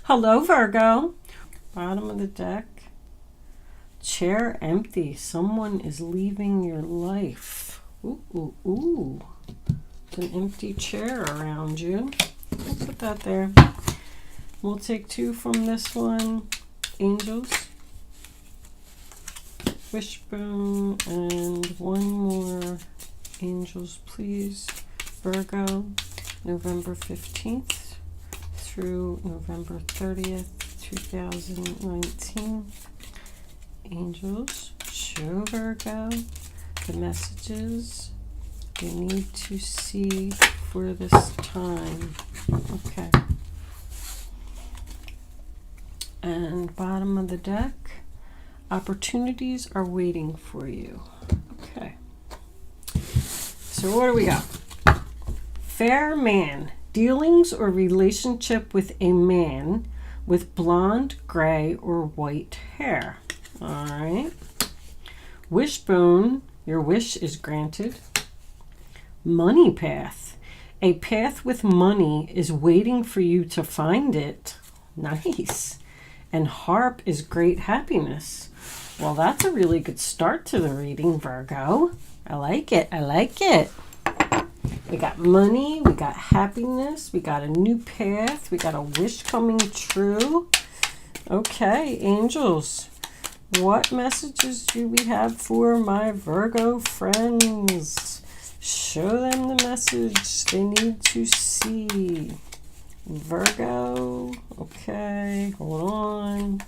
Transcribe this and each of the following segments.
Hello, Virgo. Bottom of the deck. Chair empty. Someone is leaving your life. Ooh, ooh, ooh. An empty chair around you. We'll put that there. We'll take two from this one. Angels. Wishbone. And one more. Angels, please. Virgo. November 15th. Through November 30th, 2019. Angels, show Virgo the messages they need to see for this time. Okay. And bottom of the deck, opportunities are waiting for you. Okay. So what do we got? Fair man. Dealings or relationship with a man with blonde, gray, or white hair. All right. Wishbone, your wish is granted. Money path. A path with money is waiting for you to find it. Nice. And harp is great happiness. Well, that's a really good start to the reading, Virgo. I like it. I like it. We got money, we got happiness, we got a new path, we got a wish coming true. Okay, angels, what messages do we have for my Virgo friends? Show them the message they need to see. Virgo, okay, hold on.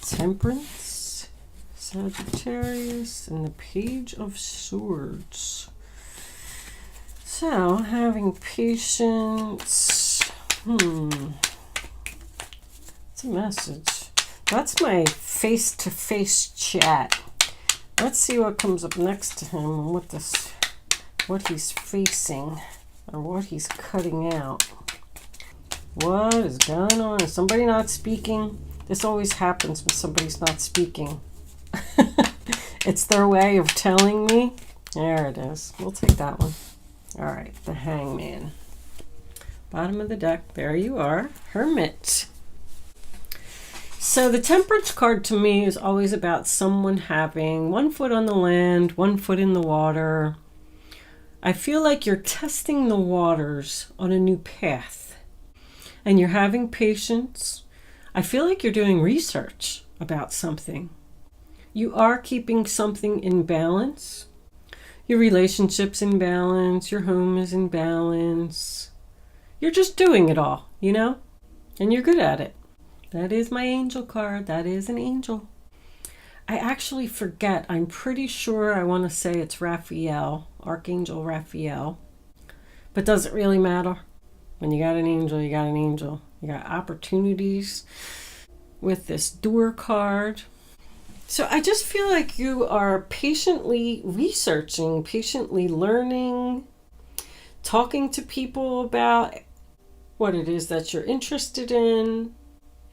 Temperance, Sagittarius, and the Page of Swords. So, having patience. It's a message. That's my face-to-face chat. Let's see what comes up next to him and what he's facing or what he's cutting out. What is going on? Is somebody not speaking? This always happens when somebody's not speaking. It's their way of telling me. There it is. We'll take that one. All right, the Hangman. Bottom of the deck, there you are, Hermit. So the Temperance card to me is always about someone having one foot on the land, one foot in the water. I feel like you're testing the waters on a new path. And you're having patience. I feel like you're doing research about something. You are keeping something in balance. Your relationship's in balance, your home is in balance. You're just doing it all, you know? And you're good at it. That is my angel card. That is an angel. I actually forget. I'm pretty sure I want to say it's Raphael, Archangel Raphael. But does it really matter? When you got an angel, you got an angel. You got opportunities with this door card. So I just feel like you are patiently researching, patiently learning, talking to people about what it is that you're interested in,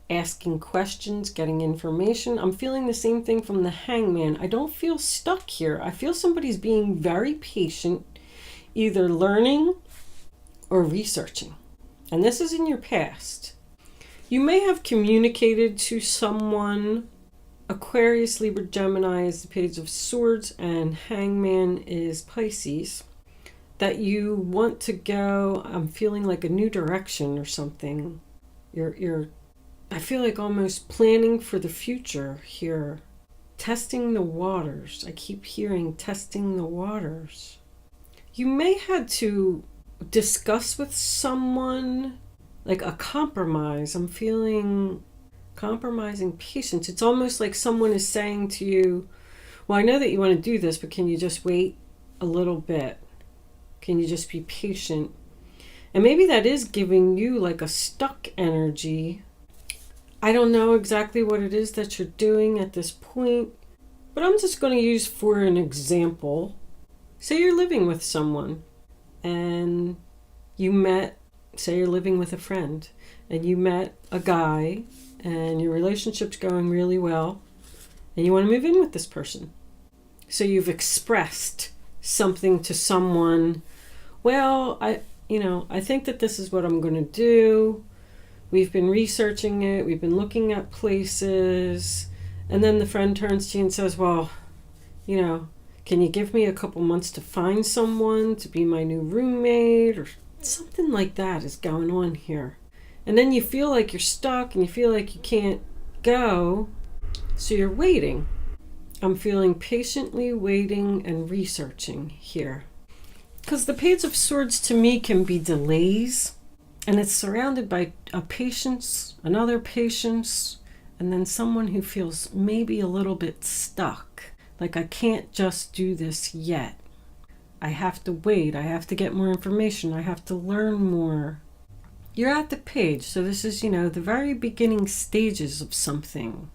asking questions, getting information. I'm feeling the same thing from the Hangman. I don't feel stuck here. I feel somebody's being very patient, either learning or researching. And this is in your past. You may have communicated to someone. Aquarius, Libra, Gemini is the Page of Swords, and Hangman is Pisces. That you want to go, I'm feeling like a new direction or something. I feel like almost planning for the future here. Testing the waters. I keep hearing testing the waters. You may had to discuss with someone like a compromise. I'm feeling compromising patience. It's almost like someone is saying to you, well, I know that you want to do this, but can you just wait a little bit? Can you just be patient? And maybe that is giving you like a stuck energy. I don't know exactly what it is that you're doing at this point, but I'm just going to use for an example. Say you're living with someone and you met, say you're living with a friend and you met a guy and your relationship's going really well, and you want to move in with this person. So you've expressed something to someone, well, I think that this is what I'm going to do. We've been researching it. We've been looking at places. And then the friend turns to you and says, well, you know, can you give me a couple months to find someone to be my new roommate? Or something like that is going on here. And then you feel like you're stuck and you feel like you can't go. So you're waiting. I'm feeling patiently waiting and researching here. Because the Page of Swords to me can be delays. And it's surrounded by a patience, another patience, and then someone who feels maybe a little bit stuck. Like, I can't just do this yet. I have to wait. I have to get more information. I have to learn more. You're at the page. So this is, you know, the very beginning stages of something.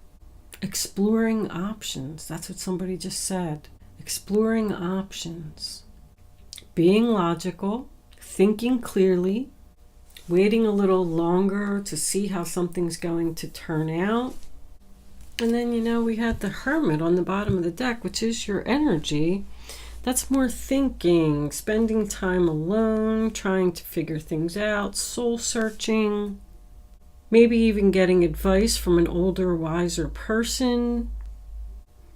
Exploring options. That's what somebody just said. Exploring options. Being logical. Thinking clearly. Waiting a little longer to see how something's going to turn out. And then, you know, we had the Hermit on the bottom of the deck, which is your energy. That's more thinking, spending time alone, trying to figure things out, soul searching, maybe even getting advice from an older, wiser person.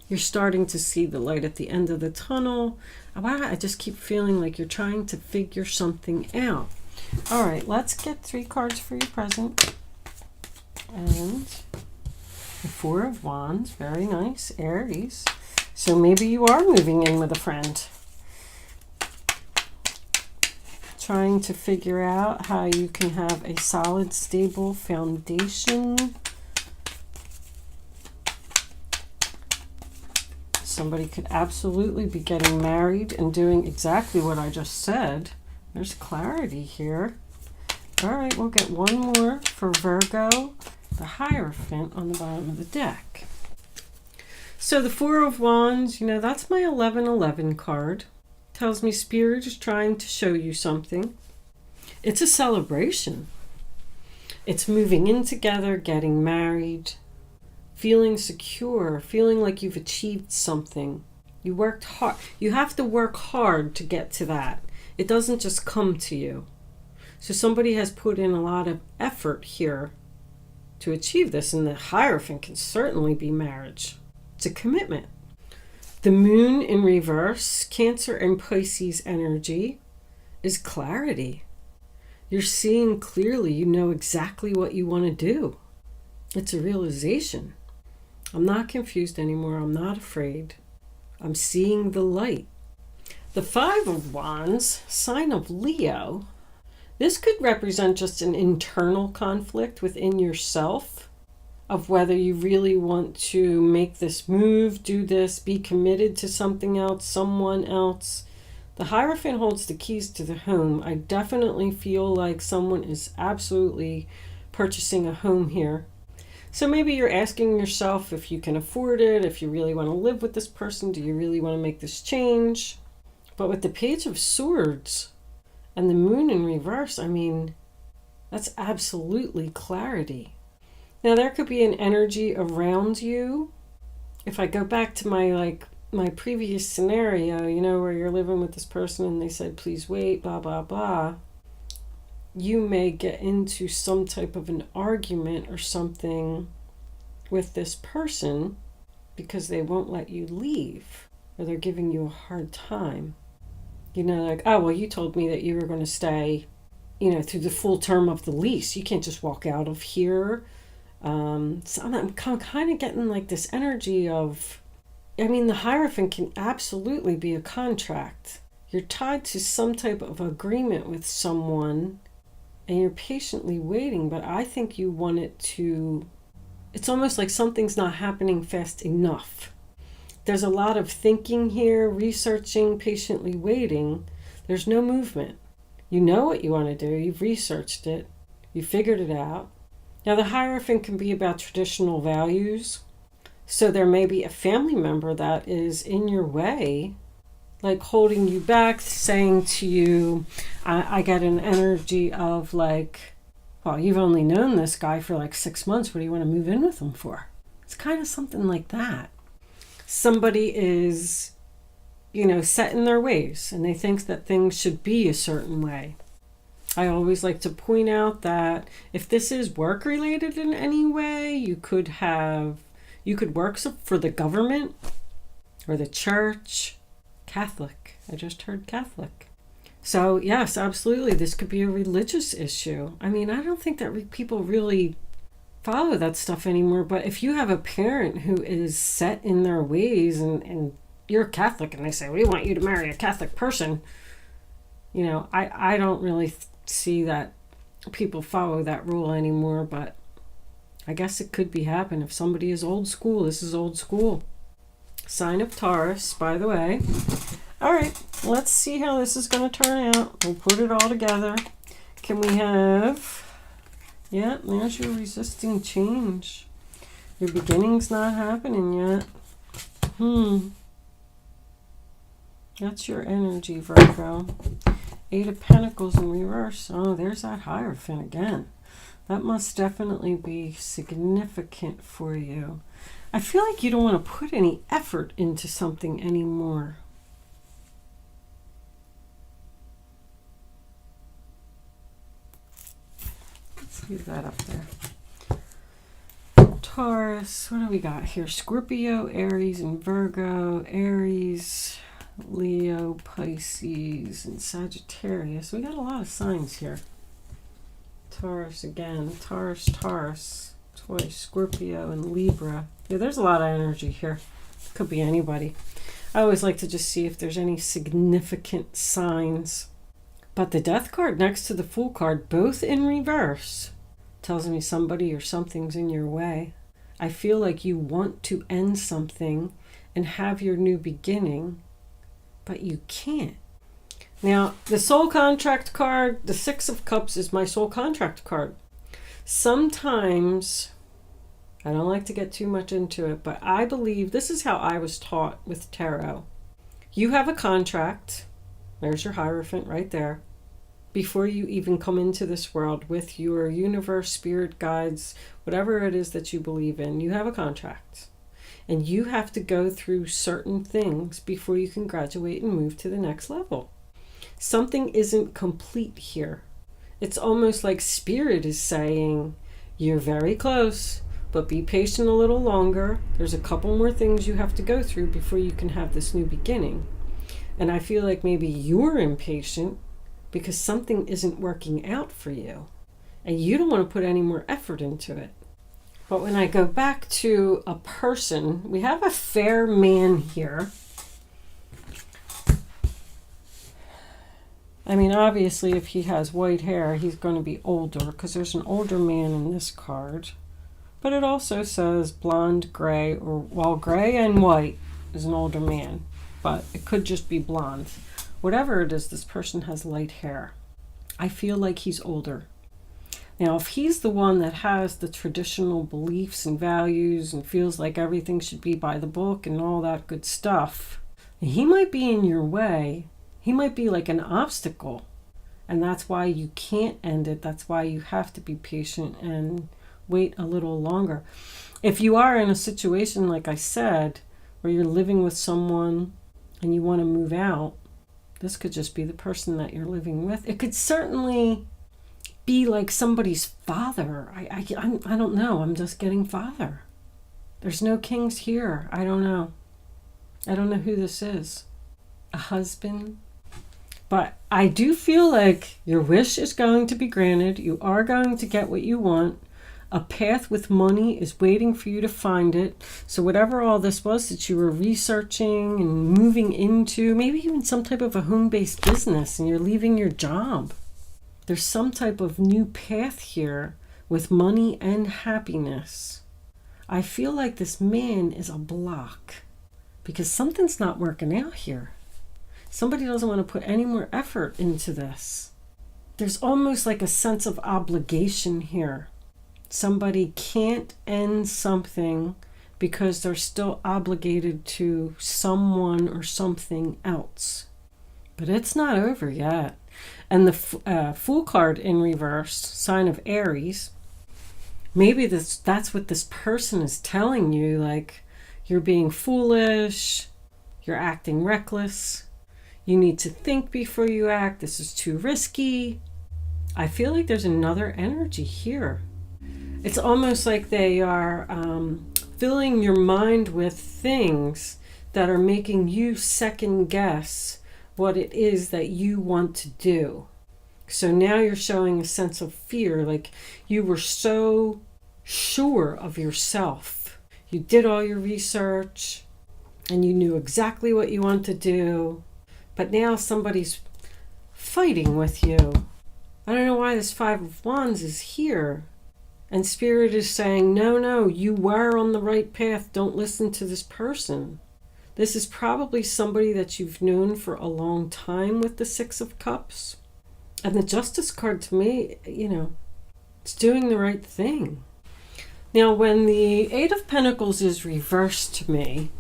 You're starting to see the light at the end of the tunnel. Wow, I just keep feeling like you're trying to figure something out. All right, let's get 3 cards for your present. And the 4 of Wands, very nice, Aries. So maybe you are moving in with a friend. Trying to figure out how you can have a solid, stable foundation. Somebody could absolutely be getting married and doing exactly what I just said. There's clarity here. All right, we'll get one more for Virgo, the Hierophant on the bottom of the deck. So the 4 of Wands, you know, that's my 1111 card. Tells me Spirit is trying to show you something. It's a celebration. It's moving in together, getting married, feeling secure, feeling like you've achieved something. You worked hard. You have to work hard to get to that. It doesn't just come to you. So somebody has put in a lot of effort here to achieve this, and the Hierophant can certainly be marriage. It's a commitment. The Moon in reverse, Cancer and Pisces energy, is clarity. You're seeing clearly. You know exactly what you want to do. It's a realization. I'm not confused anymore. I'm not afraid. I'm seeing the light. The 5 of Wands, sign of Leo. This could represent just an internal conflict within yourself of whether you really want to make this move, do this, be committed to something else, someone else. The Hierophant holds the keys to the home. I definitely feel like someone is absolutely purchasing a home here. So maybe you're asking yourself if you can afford it, if you really want to live with this person, do you really want to make this change? But with the Page of Swords and the Moon in reverse, I mean, that's absolutely clarity. Now there could be an energy around you. If I go back to my previous scenario, you know, where you're living with this person and they said, please wait, blah, blah, blah. You may get into some type of an argument or something with this person because they won't let you leave or they're giving you a hard time. You know, like, oh, well, you told me that you were going to stay, you know, through the full term of the lease. You can't just walk out of here. So I'm kind of getting like this energy of, I mean, the Hierophant can absolutely be a contract. You're tied to some type of agreement with someone and you're patiently waiting, but I think you want it to, it's almost like something's not happening fast enough. There's a lot of thinking here, researching, patiently waiting. There's no movement. You know what you want to do. You've researched it. You figured it out. Now, the Hierophant can be about traditional values. So there may be a family member that is in your way, like holding you back, saying to you, I get an energy of like, well, you've only known this guy for like 6 months. What do you want to move in with him for? It's kind of something like that. Somebody is, you know, set in their ways and they think that things should be a certain way. I always like to point out that if this is work related in any way, you could work for the government or the church. Catholic. I just heard Catholic. So yes, absolutely, this could be a religious issue. I mean, I don't think that people really follow that stuff anymore, but if you have a parent who is set in their ways and you're Catholic and they say, we want you to marry a Catholic person, you know, I don't really see that people follow that rule anymore, but I guess it could be happening if somebody is old school. This is old school. Sign of Taurus, by the way. All right, let's see how this is going to turn out. We'll put it all together. Can we have, yeah, there's your resisting change. Your beginning's not happening yet. That's your energy, Virgo. 8 of Pentacles in reverse. Oh, there's that Hierophant again. That must definitely be significant for you. I feel like you don't want to put any effort into something anymore. Let's leave that up there. Taurus, what do we got here? Scorpio, Aries, and Virgo. Aries, Leo, Pisces, and Sagittarius. We got a lot of signs here. Taurus again. Taurus, twice. Scorpio and Libra. Yeah, there's a lot of energy here. Could be anybody. I always like to just see if there's any significant signs. But the Death card next to the Fool card, both in reverse, tells me somebody or something's in your way. I feel like you want to end something and have your new beginning, but you can't. Now, the Soul Contract card, the Six of Cups, is my Soul Contract card. Sometimes, I don't like to get too much into it, but I believe this is how I was taught with tarot. You have a contract. There's your Hierophant right there. Before you even come into this world with your universe, spirit guides, whatever it is that you believe in, you have a contract. And you have to go through certain things before you can graduate and move to the next level. Something isn't complete here. It's almost like Spirit is saying, you're very close, but be patient a little longer. There's a couple more things you have to go through before you can have this new beginning. And I feel like maybe you're impatient because something isn't working out for you. And you don't want to put any more effort into it. But when I go back to a person, we have a fair man here. I mean, obviously, if he has white hair, he's going to be older because there's an older man in this card. But it also says blonde, gray, or, well, gray and white is an older man. But it could just be blonde. Whatever it is, this person has light hair. I feel like he's older. Now, if he's the one that has the traditional beliefs and values and feels like everything should be by the book and all that good stuff, he might be in your way. He might be like an obstacle. And that's why you can't end it. That's why you have to be patient and wait a little longer. If you are in a situation, like I said, where you're living with someone and you want to move out, this could just be the person that you're living with. It could certainly be like somebody's father. I don't know. I'm just getting father. There's no kings here. I don't know. I don't know who this is. A husband. But I do feel like your wish is going to be granted. You are going to get what you want. A path with money is waiting for you to find it. So whatever all this was that you were researching and moving into, maybe even some type of a home-based business and you're leaving your job. There's some type of new path here with money and happiness. I feel like this man is a block because something's not working out here. Somebody doesn't want to put any more effort into this. There's almost like a sense of obligation here. Somebody can't end something because they're still obligated to someone or something else. But it's not over yet. And the Fool card in reverse, sign of Aries, maybe that's what this person is telling you, like you're being foolish, you're acting reckless, you need to think before you act, this is too risky. I feel like there's another energy here. It's almost like they are filling your mind with things that are making you second guess what it is that you want to do. So now you're showing a sense of fear, like you were so sure of yourself. You did all your research and you knew exactly what you want to do, but now somebody's fighting with you. I don't know why this Five of Wands is here. And Spirit is saying, no, you were on the right path. Don't listen to this person. This is probably somebody that you've known for a long time with the Six of Cups. And the Justice card to me, it's doing the right thing. Now, when the Eight of Pentacles is reversed to me,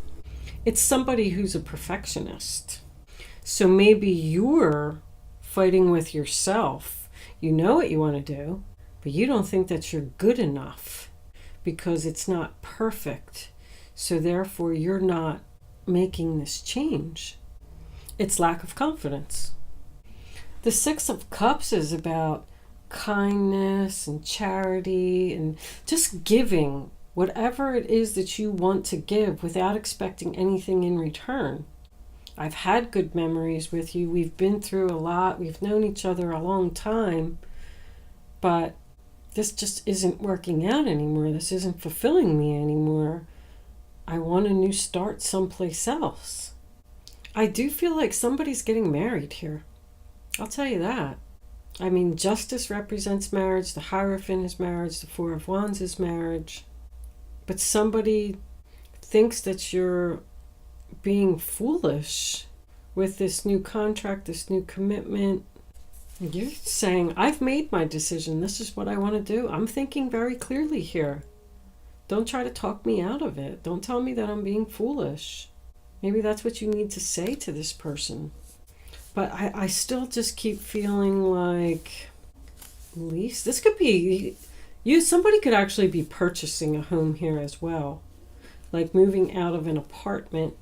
it's somebody who's a perfectionist. So maybe you're fighting with yourself. You know what you want to do, but you don't think that you're good enough because it's not perfect. So therefore, you're not making this change. It's lack of confidence. The Six of Cups is about kindness and charity and just giving whatever it is that you want to give without expecting anything in return. I've had good memories with you. We've been through a lot. We've known each other a long time, but this just isn't working out anymore. This isn't fulfilling me anymore. I want a new start someplace else. I do feel like somebody's getting married here. I'll tell you that. I mean, Justice represents marriage. The Hierophant is marriage. The Four of Wands is marriage. But somebody thinks that you're being foolish with this new contract, this new commitment. You're saying, I've made my decision. This is what I want to do. I'm thinking very clearly here. Don't try to talk me out of it. Don't tell me that I'm being foolish. Maybe that's what you need to say to this person. But I still just keep feeling like lease. This could be somebody could actually be purchasing a home here as well. Like moving out of an apartment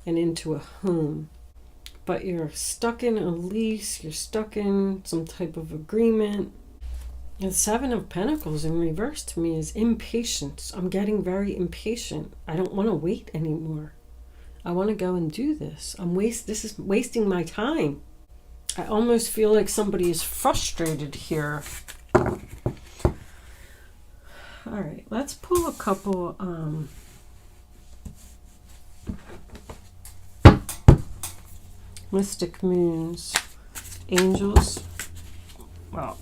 and into a home. But you're stuck in a lease, you're stuck in some type of agreement. And Seven of Pentacles in reverse to me is impatience. I'm getting very impatient. I don't want to wait anymore. I want to go and do this. This is wasting my time. I almost feel like somebody is frustrated here. All right, let's pull a couple Mystic Moons, Angels. Well,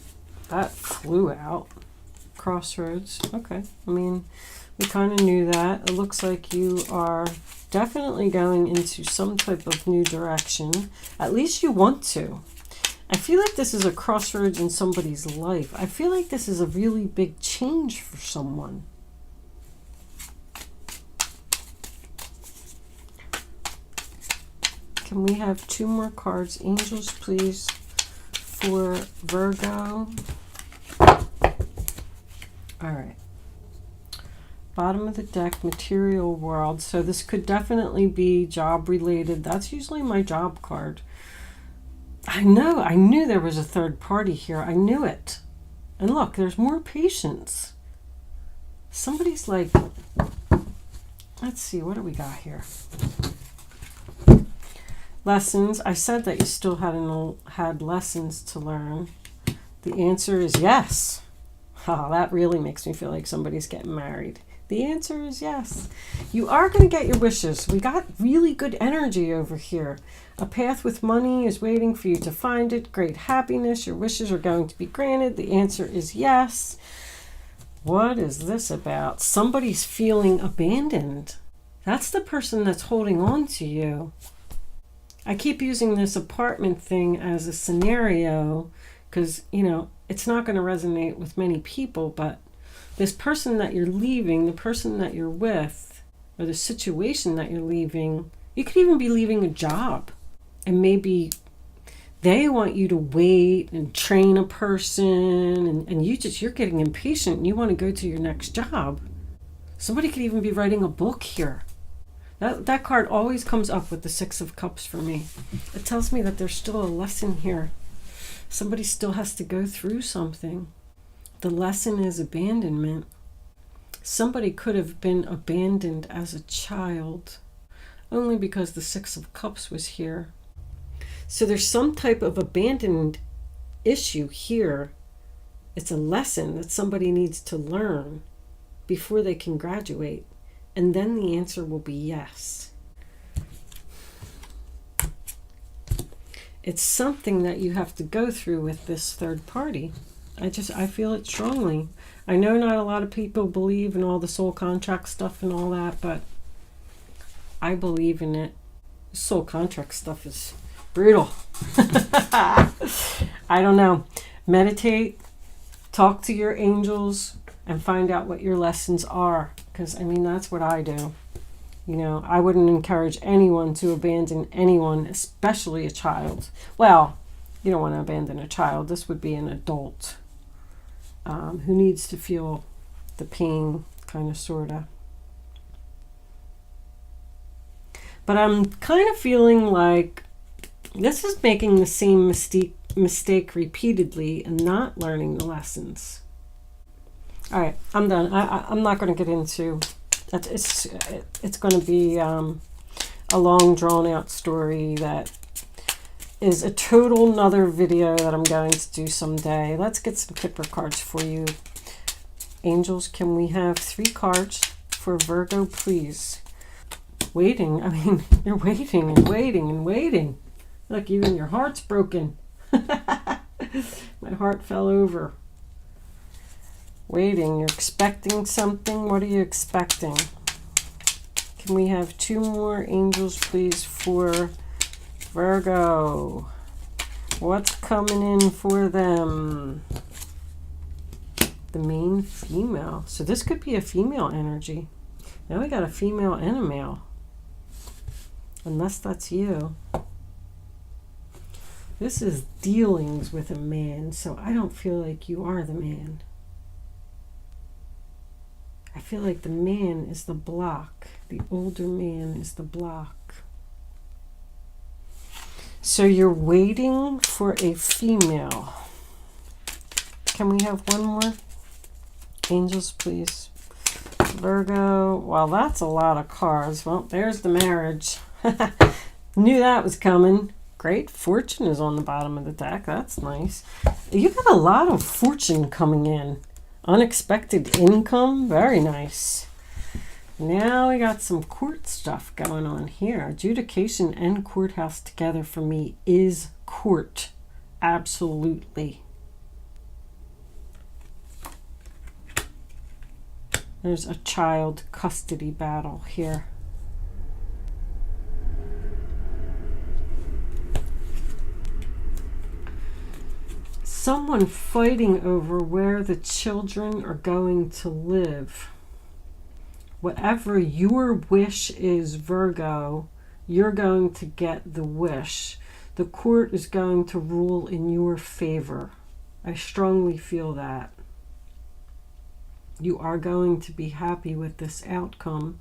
that flew out. Crossroads. Okay. I mean, we kind of knew that. It looks like you are definitely going into some type of new direction. At least you want to. I feel like this is a crossroads in somebody's life. I feel like this is a really big change for someone. Can we have two more cards? Angels, please, for Virgo. All right. Bottom of the deck, material world. So this could definitely be job related. That's usually my job card. I knew there was a third party here. I knew it. And look, there's more patience. Somebody's like, let's see, what do we got here? Lessons. I said that you still had lessons to learn. The answer is yes. Oh, that really makes me feel like somebody's getting married. The answer is yes. You are going to get your wishes. We got really good energy over here. A path with money is waiting for you to find it. Great happiness. Your wishes are going to be granted. The answer is yes. What is this about? Somebody's feeling abandoned. That's the person that's holding on to you. I keep using this apartment thing as a scenario because, it's not going to resonate with many people, but this person that you're leaving, the person that you're with, or the situation that you're leaving, you could even be leaving a job. And maybe they want you to wait and train a person, and you're getting impatient and you want to go to your next job. Somebody could even be writing a book here. That card always comes up with the Six of Cups for me. It tells me that there's still a lesson here Somebody still has to go through something. The lesson is abandonment. Somebody could have been abandoned as a child only because the Six of Cups was here. So there's some type of abandoned issue here. It's a lesson that somebody needs to learn before they can graduate. And then the answer will be yes. It's something that you have to go through with this third party. I feel it strongly. I know not a lot of people believe in all the soul contract stuff and all that, but I believe in it. Soul contract stuff is brutal. I don't know. Meditate, talk to your angels, and find out what your lessons are. Because, I mean, that's what I do. You know, I wouldn't encourage anyone to abandon anyone, especially a child. Well, you don't want to abandon a child. This would be an adult who needs to feel the pain, kind of, sort of. But I'm kind of feeling like this is making the same mistake repeatedly and not learning the lessons. All right, I'm done. I'm not going to get into that. It's going to be a long, drawn-out story that is a total another video that I'm going to do someday. Let's get some Kipper cards for you. Angels, can we have 3 cards for Virgo, please? Waiting. I mean, you're waiting and waiting and waiting. Look, even your heart's broken. My heart fell over. Waiting. You're expecting something. What are you expecting? Can we have 2 more angels, please, for Virgo? What's coming in for them? The main female. So this could be a female energy. Now we got a female and a male. Unless that's you. This is dealings with a man, so I don't feel like you are the man. I feel like the man is the block. The older man is the block. So you're waiting for a female. Can we have one more? Angels, please. Virgo. Well, that's a lot of cards. Well, there's the marriage. Knew that was coming. Great fortune is on the bottom of the deck. That's nice. You got a lot of fortune coming in. Unexpected income. Very nice. Now we got some court stuff going on here. Adjudication and courthouse together for me is court. Absolutely. There's a child custody battle here. Someone fighting over where the children are going to live. Whatever your wish is, Virgo, you're going to get the wish. The court is going to rule in your favor. I strongly feel that. You are going to be happy with this outcome.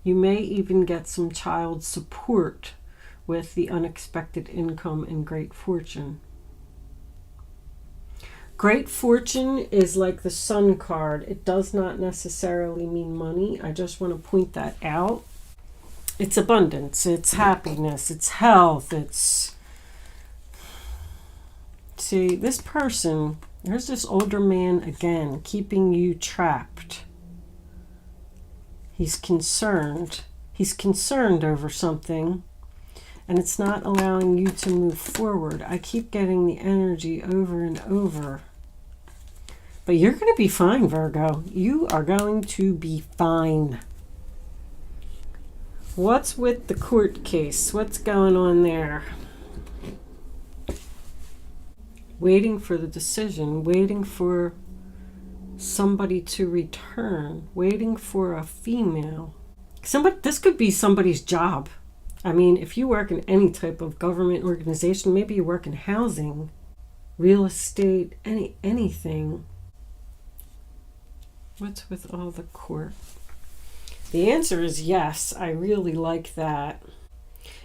You may even get some child support with the unexpected income and great fortune. Great fortune is like the Sun card. It does not necessarily mean money. I just want to point that out. It's abundance, it's happiness, it's health, it's... See, this person, there's this older man again, keeping you trapped. He's concerned. He's concerned over something, and it's not allowing you to move forward. I keep getting the energy over and over. But you're going to be fine, Virgo. You are going to be fine. What's with the court case? What's going on there? Waiting for the decision. Waiting for somebody to return. Waiting for a female. This could be somebody's job. I mean, if you work in any type of government organization, maybe you work in housing, real estate, anything. What's with all the court? The answer is yes. I really like that.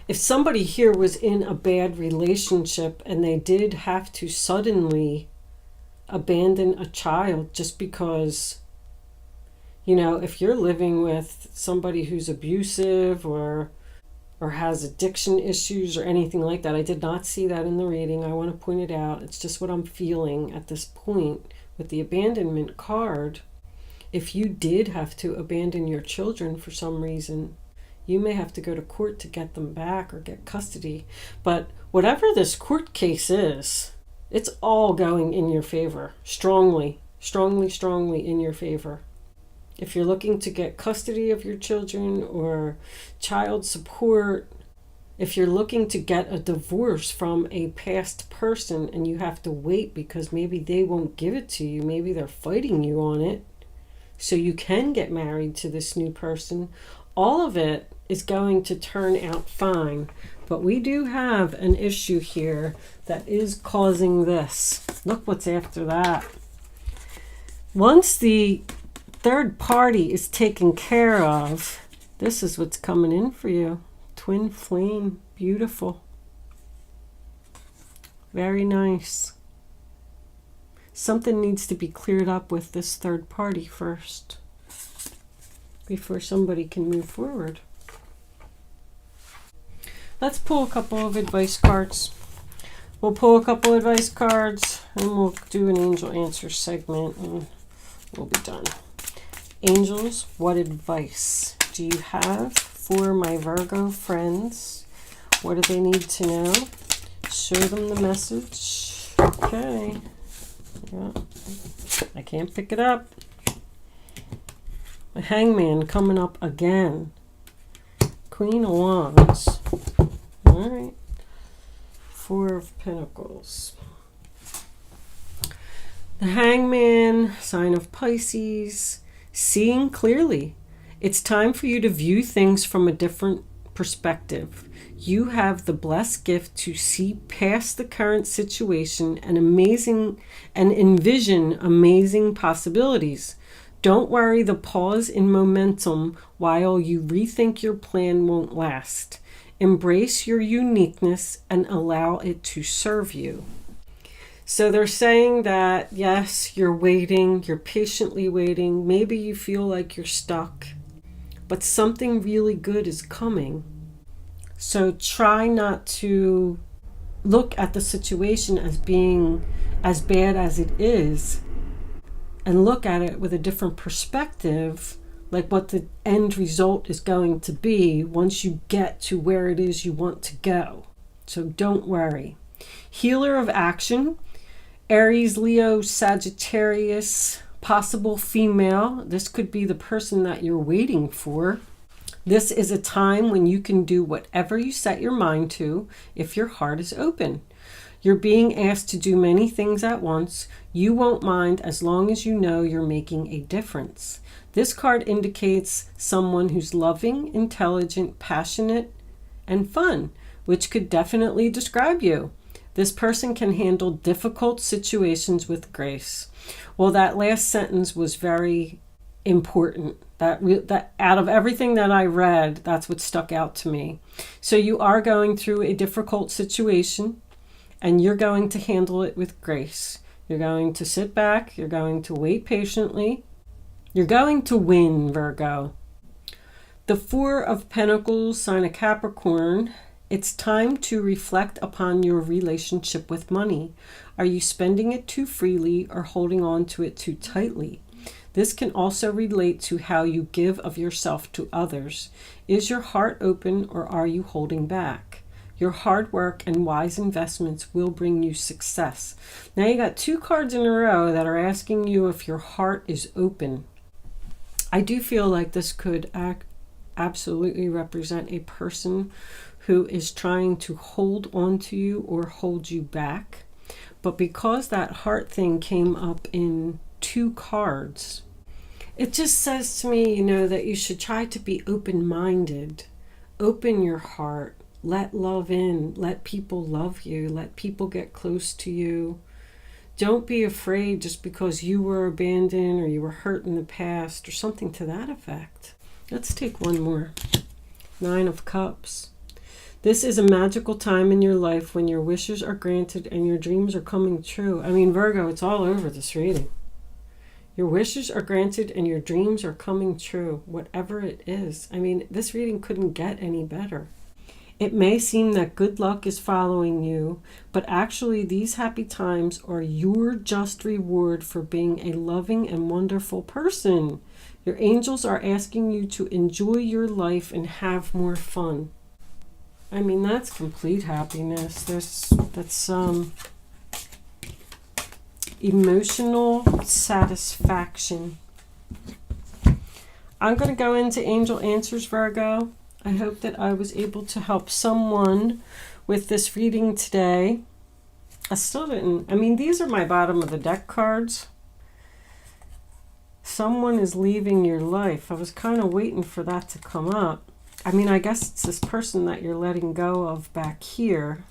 If somebody here was in a bad relationship and they did have to suddenly abandon a child just because, you know, if you're living with somebody who's abusive or has addiction issues or anything like that. I did not see that in the reading. I want to point it out. It's just what I'm feeling at this point with the abandonment card. If you did have to abandon your children for some reason, you may have to go to court to get them back or get custody. But whatever this court case is, it's all going in your favor. Strongly, strongly, strongly in your favor. If you're looking to get custody of your children or child support, if you're looking to get a divorce from a past person and you have to wait because maybe they won't give it to you, maybe they're fighting you on it, so you can get married to this new person, all of it is going to turn out fine. But we do have an issue here that is causing this. Look what's after that. Once the third party is taken care of, this is what's coming in for you. Twin flame, beautiful. Very nice. Something needs to be cleared up with this third party first before somebody can move forward. Let's pull a couple of advice cards. We'll pull a couple advice cards and we'll do an angel answer segment and we'll be done. Angels, what advice do you have for my Virgo friends? What do they need to know? Show them the message. Okay. Yeah. I can't pick it up. The Hangman coming up again. Queen of Wands. All right. Four of Pentacles. The Hangman, sign of Pisces. Seeing clearly. It's time for you to view things from a different perspective. You have the blessed gift to see past the current situation and envision amazing possibilities. Don't worry the pause in momentum while you rethink your plan won't last. Embrace your uniqueness and allow it to serve you. So they're saying that, yes, you're waiting, you're patiently waiting. Maybe you feel like you're stuck, but something really good is coming. So try not to look at the situation as being as bad as it is and look at it with a different perspective, like what the end result is going to be once you get to where it is you want to go. So don't worry. Healer of action. Aries, Leo, Sagittarius, possible female. This could be the person that you're waiting for. This is a time when you can do whatever you set your mind to if your heart is open. You're being asked to do many things at once. You won't mind as long as you know you're making a difference. This card indicates someone who's loving, intelligent, passionate, and fun, which could definitely describe you. This person can handle difficult situations with grace. Well, that last sentence was very important. That out of everything that I read, that's what stuck out to me. So you are going through a difficult situation and you're going to handle it with grace. You're going to sit back. You're going to wait patiently. You're going to win, Virgo. The Four of Pentacles, sign of Capricorn. It's time to reflect upon your relationship with money. Are you spending it too freely or holding on to it too tightly? This can also relate to how you give of yourself to others. Is your heart open or are you holding back? Your hard work and wise investments will bring you success. Now you got two cards in a row that are asking you if your heart is open. I do feel like this could absolutely represent a person who is trying to hold on to you or hold you back. But because that heart thing came up in two cards, it just says to me, that you should try to be open-minded. Open your heart. Let love in. Let people love you. Let people get close to you. Don't be afraid just because you were abandoned or you were hurt in the past or something to that effect. Let's take one more. Nine of Cups. This is a magical time in your life when your wishes are granted and your dreams are coming true. I mean, Virgo, it's all over this reading. Your wishes are granted and your dreams are coming true, whatever it is. I mean, this reading couldn't get any better. It may seem that good luck is following you, but actually these happy times are your just reward for being a loving and wonderful person. Your angels are asking you to enjoy your life and have more fun. I mean, that's complete happiness. That's emotional satisfaction. I'm going to go into Angel Answers, Virgo. I hope that I was able to help someone with this reading today. I still didn't, I mean, these are my bottom of the deck cards. Someone is leaving your life. I was kind of waiting for that to come up. I mean, I guess it's this person that you're letting go of back here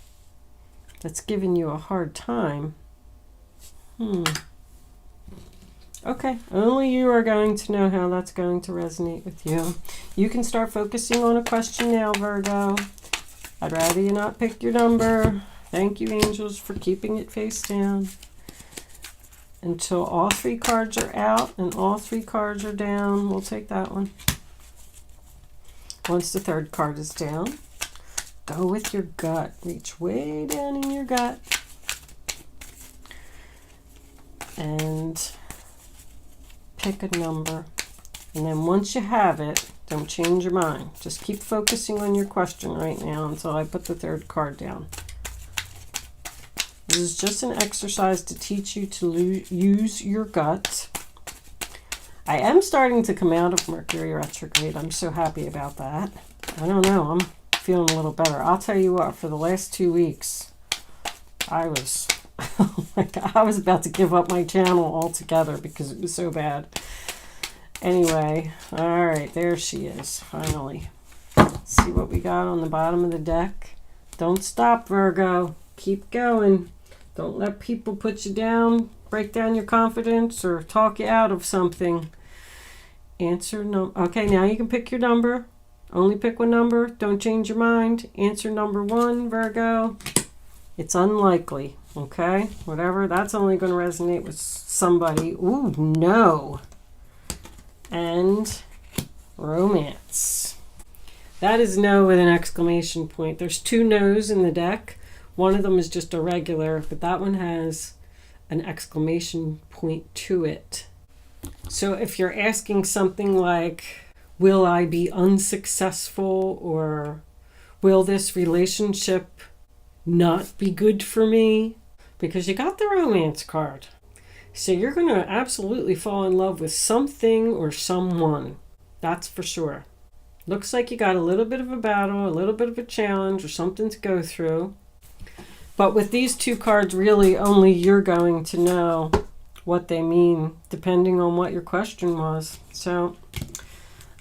that's giving you a hard time. Okay, only you are going to know how that's going to resonate with you. You can start focusing on a question now, Virgo. I'd rather you not pick your number. Thank you, angels, for keeping it face down. Until all 3 cards are out and all 3 cards are down, we'll take that one. Once the 3rd card is down, go with your gut. Reach way down in your gut. And pick a number. And then once you have it, don't change your mind. Just keep focusing on your question right now until I put the 3rd card down. This is just an exercise to teach you to use your gut. I am starting to come out of Mercury retrograde. I'm so happy about that. I don't know. I'm feeling a little better. I'll tell you what, for the last 2 weeks, I was like, I was about to give up my channel altogether because it was so bad. Anyway, all right, there she is, finally. Let's see what we got on the bottom of the deck. Don't stop, Virgo. Keep going. Don't let people put you down, break down your confidence, or talk you out of something. Answer no. Okay, now you can pick your number. Only pick one number. Don't change your mind. Answer number 1, Virgo. It's unlikely. Okay, whatever. That's only going to resonate with somebody. Ooh, no. And romance. That is no with an exclamation point. There's 2 no's in the deck. One of them is just a regular, but that one has an exclamation point to it. So if you're asking something like, will I be unsuccessful, or will this relationship not be good for me? Because you got the romance card. So you're going to absolutely fall in love with something or someone. That's for sure. Looks like you got a little bit of a battle, a little bit of a challenge, or something to go through. But with these 2 cards, really only you're going to know what they mean, depending on what your question was. So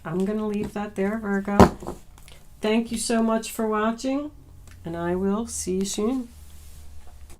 I'm going to leave that there, Virgo. Thank you so much for watching, and I will see you soon.